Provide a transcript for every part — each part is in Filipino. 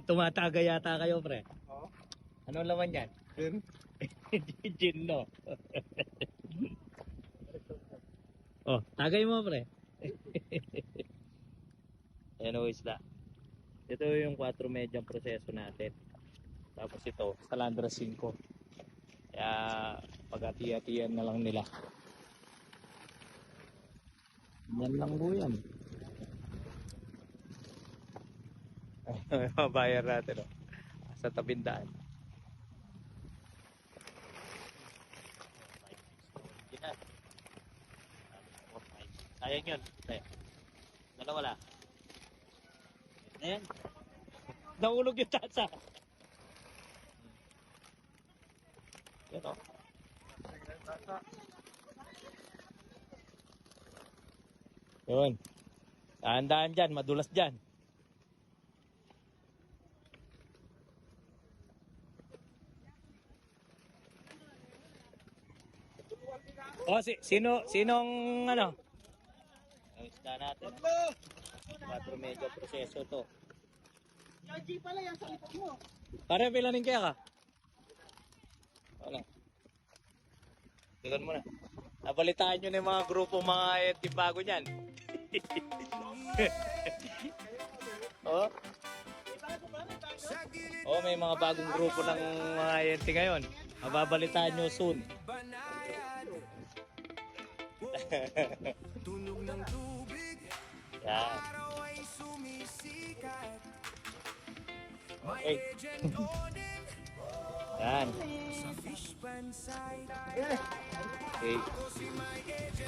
Tumataga yata kayo, pre. Oo. Anong laman yan? Yun. Gin, no? Oh, tagay mo, pre. Ayan o, isda. Ito yung 4 medyang proseso natin. Tapos ito, Salandra 5. Kaya, pag-ati-atiyan na lang nila. Yan lang po yan. Ay, mabayar natin, oh. Sa tabindaan. Sayang yun. Sayang. Dalawa lang. Ayan. Nahulog yung tasa. Yan, oh. Yun. Dahan-dahan dyan. Madulas dyan. Oh, sinong ano? Ang isda natin. 4 medyo proseso to. Yung G pala yan sa likod mo. Pare, pilanin kaya ka? Wala. Tignan mo na. Nabalitaan nyo na yung mga grupo mga bago niyan. Oh. Oh, may mga bagong grupo ng mga yenti ngayon. Mababalitaan nyo soon. Tunog ng tubig, Yan. araw ay sumisikat. Okay. Yan. Sa fish pan side, Okay.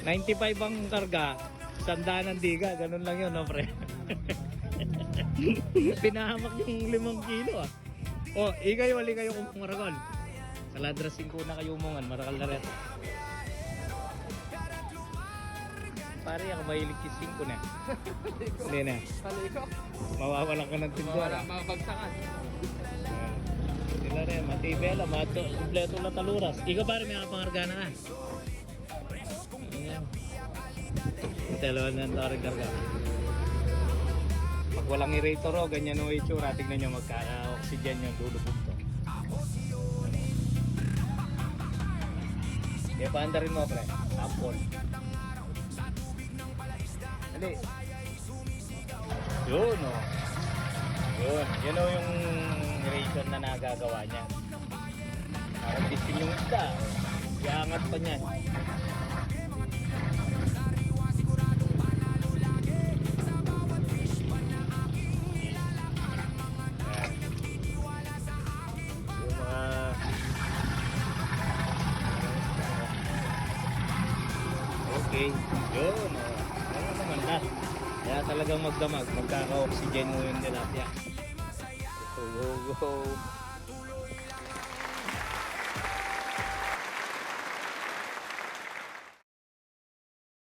95 ang karga. 100 ang diga. Ganun lang yun, no, pre? Pinahamak yung 5 kilo, ah. Oh, ikay, wali kayo kung maragon. Sa Ladra 5 na kayo umungan. Marakal na rin. Pare, ako mahilig yung 5 na. Hindi na. Kaliko. Mawawalan ka ng tinduan. Wala mabagsakan. Sila rin, matibela, kompleto na taluras. Ikaw pare, may kapangarga na ka. Ayan. Dalawa na tarig karga. Pag walang erator o, ganyan o itsura, tignan nyo magka-oxygen yung lulubog to. Kaya paanda rin mo, pre. Apple. Dali. Yun o. Yun o yung ration na nagagawa niya. Nakagdisin yung isda. Iangat pa niyan. Okay, yun. Ano naman na. Kaya talagang magdamag, magkaka-oxygen mo yung tilapia. Go, go, go.